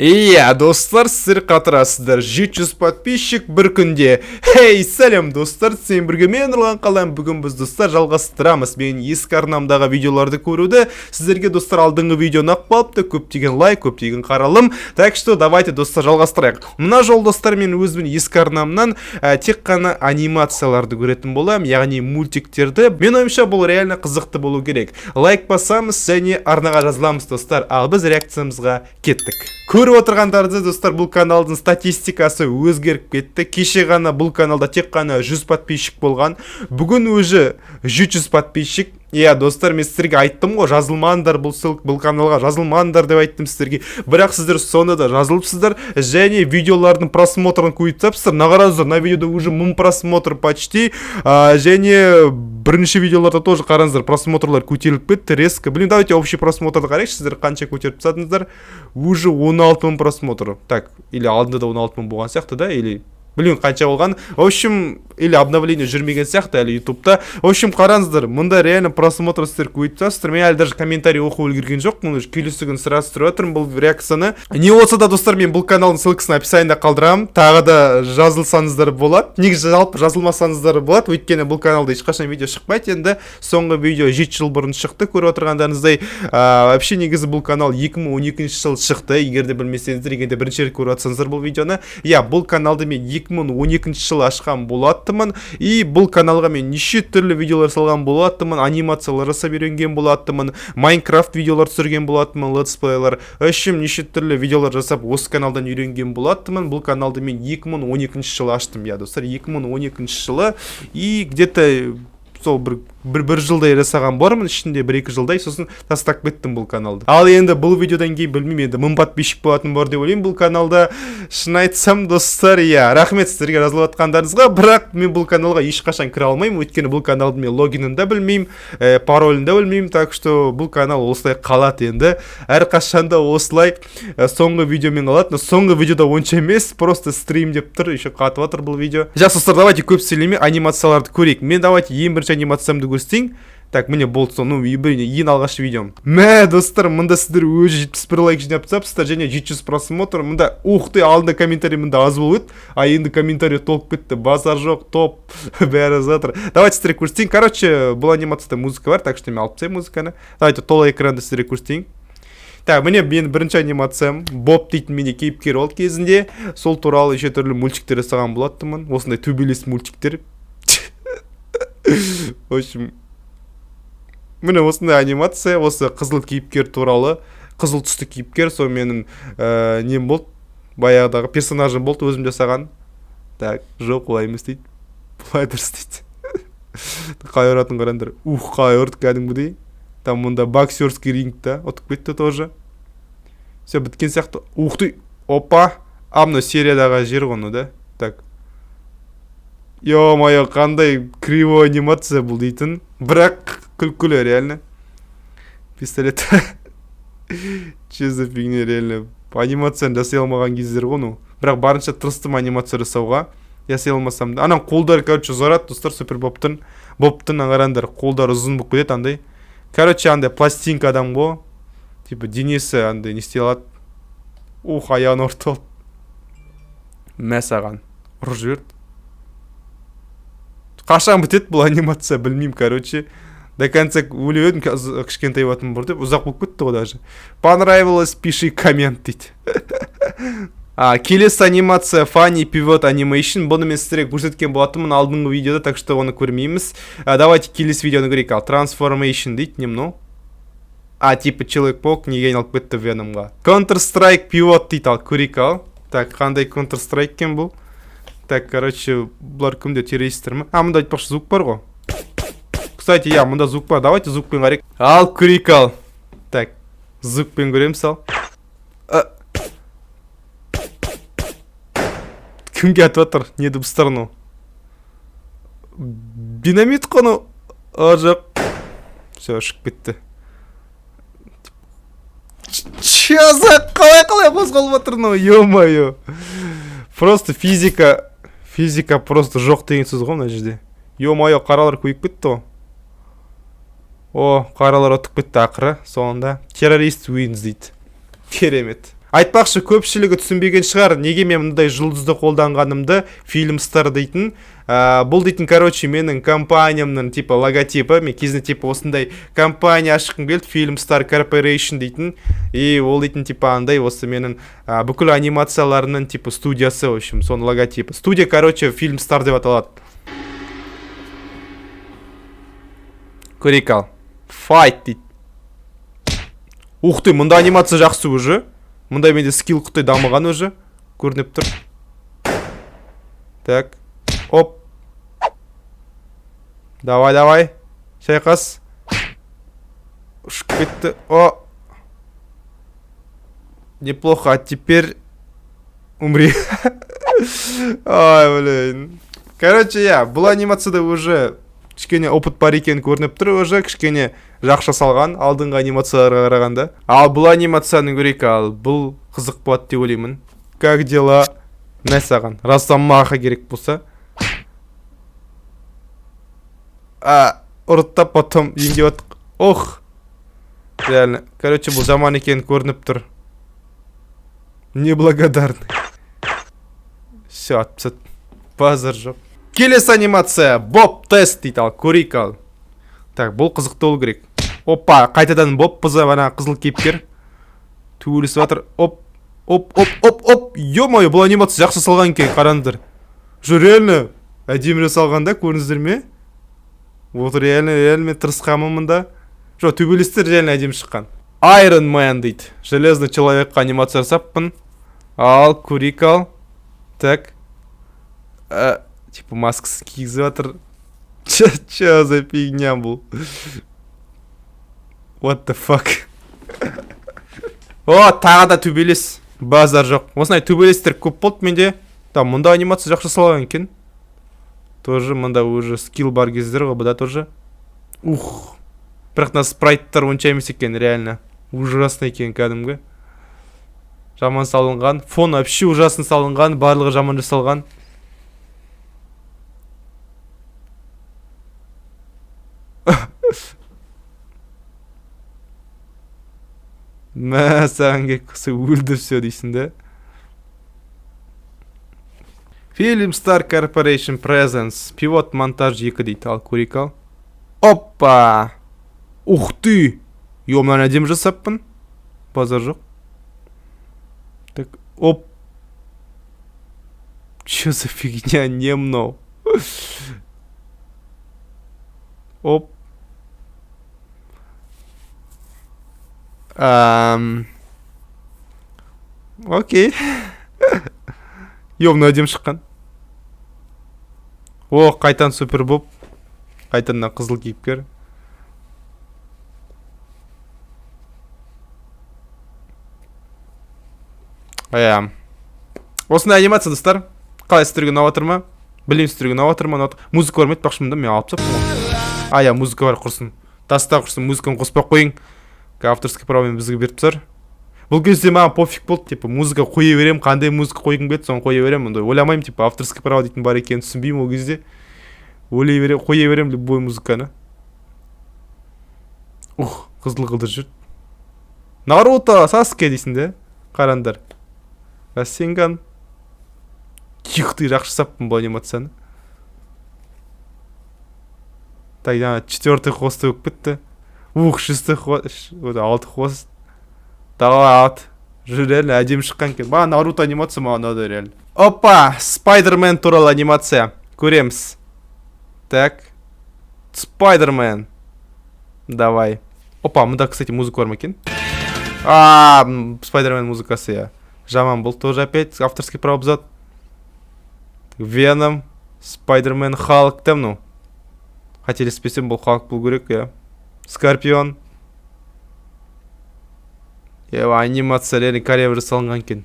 Иә, достар, сіздер қатырасыздар. 700 подписчик бір күнде. Хей, сәлем достар, сен бірге мен Нұрлан қалам. Бүгін біз достар жалғастырамыз. Мен ескі арнамдағы видеоларды көруді. Сіздерге достар алдыңғы видеоны қалыпты, көптеген лайк, көптеген қаралым. Так что давайте достар жалғастырайық. Мына жол достар, мен өзімнің ескі арнамнан тек қана анимацияларды көретін болам, яғни мультиктерді. Мен ойымша бұл реально қызықты болу керек. Лайк басамыз және арнаға жазыламыз достар. Ал біз реакциямызға кеттік. Көріп отырғандарыңызды достар, бұл каналдың статистикасы өзгеріп кетті. Кеше ғана бұл каналда тек қана 100 подписчик болған. Бүгін уже 700 подписчик. Иә, достар, мен сіздерге айттым ғой, жазылмаңдар бұл каналға, жазылмаңдар деп айттым сіздерге. Бірақ сіздер соны да жазылыпсыздар және видеолардың просмотрын көйтсапсыздар. Нағараздар, на видеода уже 1000 просмотр почти. Және бірінші видеоларда тоже қараңыздар, просмотрлар көтеріліп кетті резко. Блин, давайте общий просмотрды қарайықшы, сіздер қанша көтеріп тастадыңыздар? Уже 16 000 просмотр. Так, или алдында да 16 000 болған сияқты, да, или блин, қанша болған. В общем, или обновление жүрмеген сияқты әлі ютубта. В общем, қараңыздар, мұнда реально просмотр сіздер көйтсасыздар. Мен әлі даже комментарий оқу үлгерген жоқ. Мұны келесі күн сұрастырып отырмын бұл реакцияны. Не болса да достар, мен бұл каналдың ссылкасын описаниеда қалдырамын. Тағы да жазылсаңыздар болады. Негізі жалпы жазылмасаңыздар болады. Өйткені бұл каналда ешқашан видео шықпайды. Енді соңғы видео 7 жыл бұрын шықты. Көріп отырғандарыңыздай, вообще негізі бұл канал 2012 жыл шықты. Егер де білмесеңіздер, егер де бірінші рет көріп отырсаңыздар бұл видеоны. Иә, бұл каналды мен 2012 жылы ашқан болаттымын. И бұл каналға мен неше түрлі видеолар салған болаттымын. Анимациялар жасап үйренген болаттымын. Майнкрафт видеолар түсірген болаттымын, летсплейлар. Общем, неше түрлі видеолар жасап осы каналдан үйренген болаттымын. Бұл каналды мен 2012 жылы аштым, я достар, 2012 жылы. И где-то сол бір жылдай жасаған бармын, ішінде 1-2 жылдай, сосын тастап кеттім бұл каналды. Ал енді бұл видеодан кейін білмеймін, енді 1000 подписчик болатын бар деп ойлаймын бұл каналда. Шын айтсам достар, иә, рахмет сіздерге жазылып жатқандарыңызға, бірақ мен бұл каналға ешқашан кіре алмаймын, өйткені бұл каналды мен логинін де білмеймін, паролін де білмеймін, так что бұл канал осылай қалады енді. Әрқашанда осылай соңғы видеомен қалады, но соңғы видеода онша емес, просто стрим деп тұр, еще қатып жатыр бұл видео. Жақсы достар, давайте көп сөйлемей анимацияларды көрейік. Мен давайте ең бірінші анимациямды көрсетейін. Так, міне болды сол, ең алғашқы видеом. Мә, достар, мұнда сіздер өзі 71 лайк жинап тастапсыздар және 700 просмотр. Мұнда, ух ты, алдында комментарий мұнда аз болып еді, а енді комментарий толып кетті. Базар жоқ, топ, бәрі жатыр. Давайте сіздер көрсетейін. Короче, бұл анимацияда музыка бар, так что мен алып тастаймын музыканы. Давайте толық экранды сіздер көрсетейін. Так, міне менің бірінші анимациям Боб дейтін менде кейіпкер ол кезінде. Сол туралы еше түрлі мультиктер жасаған болаттымын. Осындай төбелес мультиктер. В общем, міне осындай анимация, осы қызыл кейіпкер туралы, қызыл түсті кейіпкер, сол менің нем болды, баяғыдағы персонажым болды, өзім жасаған. Так, жоқ, олай емес дейді. Бұлай дұрыс дейді. Қай ұратын қараңдар. Қай ұрды кәдімгідей. Там мұнда боксерский рингта, отып кетті тоже. Все, біткен сияқты. Ух ты, опа. Мына сериядағы жер ғоны, да? Так. Ё-моё, қандай криво анимация бұл дейтін. Бірақ күлкілі, реально. Пистолет. Че за фигня, реально. Анимацияны жасай алмаған кездер ғону. Бірақ барынша тырыстым анимация жасауға. Жасай алмасам да. Анан қолдары, короче, зорат, достар, супер Бобтың. Бобтың аңарандар, қолдары ұзын болып кетеді, андай. Короче, андай пластинка адам ғой. Типа, денесі андай не істей алады. Аяғын ұрты алды. Мә саған. Ұрып жіберді. Қашан бітеді бұл анимация, білмеймін, короче. До конца өліп едім, кішкентай болатын бар деп, ұзақ болып кетті ғой даже. Понравилось, пиши коммент дейді. Келесі анимация Funny Pivot Animation. Бұны мен сіздерге көрсеткен болатынмын алдыңғы видеода, так что оны көрмейміз. Давайте келесі видеоны көрейік. Transformation дейді, не мынау? Типа Человек-паук неге айналып кетті Веномға. Counter-Strike Pivot дейді, ал көрейік ал. Так, қандай Counter-Strike кен бұл? Так, короче, бұлар кімде, террористер ма? Мұнда айтпақшы звук бар ғой. Кстати, я, мұнда звук бар. Давайте звукпен қарайық. Ал, көрейік ал. Так, звукпен көреміз ал. Кімге атып атыр? Не дыбыстарыну? Динамит қону? Жоқ. Все, ұшып кетті. Че за қалай қозғалып атырыну? Ё-моё. Просто физика просто жоқ деген сөз ғой мына жерде. Ё-моё, қаралар көйіп кетті ғой. Қаралар отып кетті ақыры. Соңында террорист wins дейді. Керемет. Айтпақшы, көпшілігі түсінбеген шығар, неге мен мұндай жұлдызды қолданғанымды, Filmstar дейтін. Бұл дейтін, короче, менің компаниямның типа логотипі. Мен кезінде типа осындай компания ашқым келді, Filmstar Corporation дейтін. И ол дейтін типа андай осы менің бүкіл анимацияларының типа студиясы, в общем, соның логотипі. Студия, короче, Filmstar деп аталады. Көрейік ал. Fight дейді. Ух ты, мұнда анимация жақсы уже. Мұнда менде скилл құттай дамыған уже. Көрініп тұр. Так. Оп. Давай. Шайқас. Ұшып кетті. О. Неплохо. А теперь умри. Ой, блин. Короче, бұл анимацияда уже кішкене опыт бар екен көрініп тұр уже. Кішкене жақша салған алдыңғы анимацияларға қарағанда. Ал бұл анимацияны көрейік ал. Бұл қызық болады деп ойлаймын. Как дела? Мә саған. Рассамаға керек болса. Ұрыттап потом емдеп отық. Ох. Реально. Короче, бұл жаман екен көрініп тұр. Неблагодарный. Все, атпсат. Базар жоқ. Келесі анимация. Боб тест дейді ал. Көрейік ал. Так, бұл қызықты ол керек. Опа, қайтадан Боб бұза бана қызыл кейіпкер. Төбелесіп жатыр. Оп. Ё-моё, бұл анимация жақсы салған екен, қараңыздар. Жо, реально әдемі салғанда көрдіңіздер ме? Вот реально тырысқанмын мұнда. Жо, төбелестер реально әдемі шыққан. Iron Man дейді. Железный человекқа анимация жасаппын. Ал, көрейік ал. Так. Типа маскасы кигізіп жатыр. Чё за фигня бұл? What the fuck? О, тағы да төбелес. Базар жоқ. Осындай төбелестер көп болды менде. Там, мұнда анимация жақсы салған екен. Тоже мұнда уже скилл бар кездер ғой, бұда тоже. Ух. Бірақ на спрайттар онша емес екен, реально. Ужасно екен кәдімгі. Жаман салынған. Фон вообще ужасын салынған. Барлығы жаман жасалған. Мә, саған кеккісі өлді все дейсің де. Filmstar Corporation Presents. Пивот монтаж 2 дейді. Ал, көрейік ал. Опа! Ух ты! Ёмнан әдем жасаппын. Базар жоқ. Так, оп. Чё за фигня, не мынау. Оп. Окей. Ёмна әдем шыққан. О, қайтан супер Боб. Қайтаннан қызыл кейіпкер. Осындай анимация, достар. Қалай сіздерге ұнап отыр ма? Білем сіздерге ұнап отыр ма? Музыка бар ма? Айтпақшымда мен алып саппын. Музыка бар, құрсын. Таста құрсын, музыканы қоспақ қойың. Авторский правомен бізге беріп тұр. Бұл кезде маған пофиг болды, типа музыка қойы берем, қандай музыка қойғым келді, соны қойы берем. Ойламаймын, типа авторский право дейтін бар екенін түсінбеймін ол кезде. Қойы берем любой музыканы. Ух, қызыл қылдыр жүр. Наруто, Саске дейсің де? Қарандар. Рассенган. Кихты жақшы саппын бұл анимацияны. Так, 4-й хвосты өп бітті. Ух, 6-й хвост, 6-й хвост. Давай, ат. Реально әдем шыққан кен. Маған Наруто анимация маған ұнады реально. Опа, Спайдермен туралы анимация. Көреміз. Так. Спайдермен. Давай. Опа, мұнда, кстати, музыка бар ма екен? Спайдермен музыкасы, я. Жаман бұл тоже опять авторский право бұзады. Веном, Спайдермен, Халк, там, ну. Қателеспесем бұл Халк бұл керек, я. Скорпион. Анимация реально корревер салынған кен.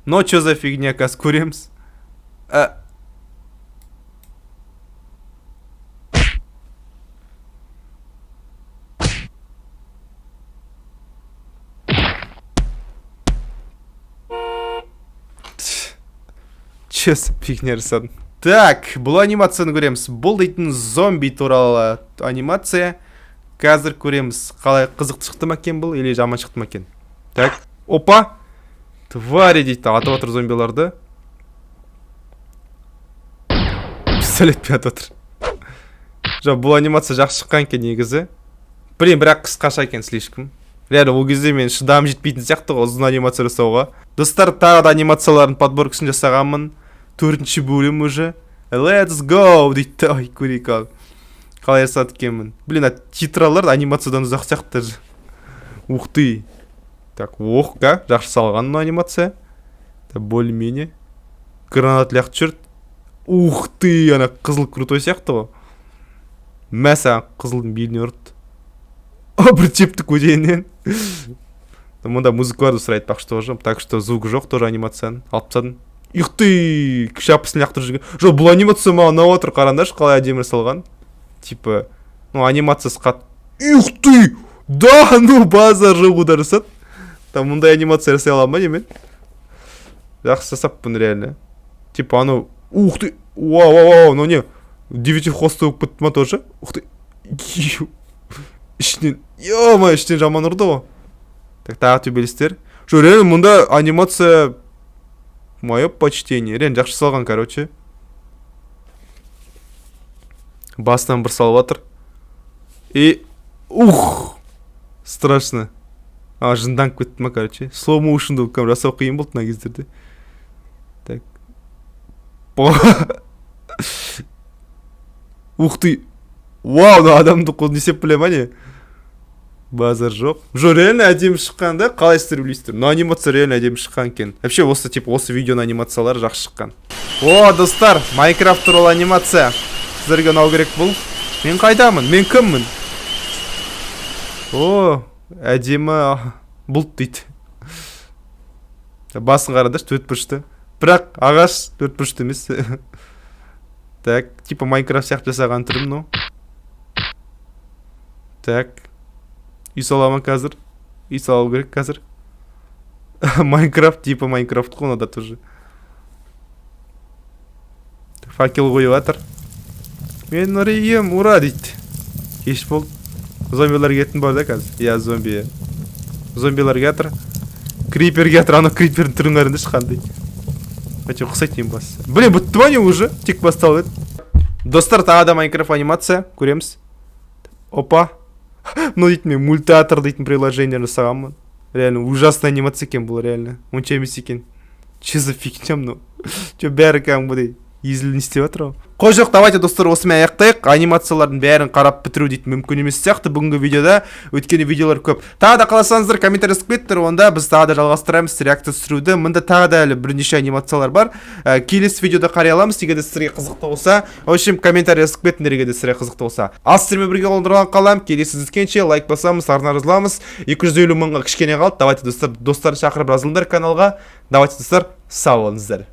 Но чё за фигня, қазір көреміз. Чё за фигня жасадың? Так, бұл анимацияны көреміз. Бұл дейтін зомби туралы анимация. Қазір көреміз. Қалай қызық шықты ма екен бұл, или жаман шықты ма екен? Так, опа. Твари дейді, атып отыр зомбиларды. Пистолетпен атып отыр. Жоқ, бұл анимация жақсы шыққан екен негізі. Блин, бірақ қысқаша екен слишком. Реально, ол кезде мен шыдам жетпейтін сияқты ғой ұзын анимация жасауға. Достар, тағы да анимациялардың подборкасын жасағанмын. 4-ші бөлім уже. Let's go дейді. Ой, көрейік ал. Қалай жасады екенмін. Блин, титралар анимациядан ұзақ сияқты. Ух ты. Так, ка, жақсы салған но анимация. Более-менее. Гранат ляқ жүрт. Ух ты, ана қызыл крутой сияқты ғой. Мәсі қызылдың беліне ұрды. Бір тептік өдейінен. Мұнда музыкаларды сұрайды бақ что же. Так что звук жоқ тоже анимацияны. Алып тастадым. Ух ты, шапысын лақтырып жүрген. Жоқ, бұл анимация маған ұнап отыр, қараңдаршы қалай әдемі салған. Типа, ну анимациясы қат. Ух ты! Да, ну базар жоқ ударысады. Там мұндай анимация жасай аламын ба немен? Жақсы жасаппын реально. Типа анау, ух ты! Вау, ну не, 9 хосты болып кетті ма тоже? Ух ты! Ішінен, ё-ма, ішінен жаман ұрды ғой. Так, тағы төбелестер. Жо, реально мұнда анимация... Мое почтение. Реально жақсы салған, короче. Басынан бір салып атыр. И... Ух! Страшно. Жынданып кетті ма, короче. Slow motion'ды жасау қиын болды мына кездерде. Так. Ух ты! Вау, адамды қол несеп біле ма не? Базар жоқ. Жо, реально әдемі шыққан да, қалай істер білейсіздер. Но анимация реально әдемі шыққан екен. Вообще, осы видеоның анимациялары жақсы шыққан. О, достар, Майнкрафт туралы анимация. Сіздерге ұнау керек бұл. Мен қайдамын? Мен кіммін? О, әдемі бұлт дейді. Басын қарадаш, төртбұрышты. Бірақ ағаш төртбұрышты емес. Так, типа Майнкрафт сияқты жасаған түрім, ну. Так. Үй саламын қазір. Үй салу керек қазір. Майнкрафт, типа Майнкрафт қой, да тоже. Факел қойып атыр. Мен ұрайым, ура дейді. Кеш бол. Зомбилар кетін бар да қазір. Я зомби. Зомбилар кетір. Крипер кетір, ана крипердің түрін қарынды шыққандай. Әче ұқсайды ең басы. Блин, бұтты ма не уже? Тек бастал еді. Достар, тағы да Майнкрафт анимация. Көреміз. Опа. Ну дейді мен мультиатор дейтін приложение жасағанмын. Реально ужасный анимация екен бұл реально. Онша емес екен. Че за фигня мынау? Че бәрі кәдімгідей езілін істеп жатыр ғой. Қой жоқ, давайте достар осымен аяқтайық. Анимациялардың бәрін қарап бітіру дейтін мүмкін емес сияқты бүгінгі видеода. Өйткені видеолар көп. Тағы да қаласаңыздар комментарий жазып кетіңдер, онда біз тағы да жалғастырамыз реакция түсіруді. Мында тағы да әлі бірнеше анимациялар бар. Келесі видеода қараламыз, егер де сіздерге қызықты болса. В общем, комментарий жазып кетіңдер, егер де сіздерге қызықты болса. Ал сіздермен бірге болдырған қалам. Келесі жүзгенше лайк басамыз, арна жазыламыз. 250 мыңға кішкене қалды. Давайте достар шақырып жазылыңдар каналға. Давайте достар, сау болыңыздар.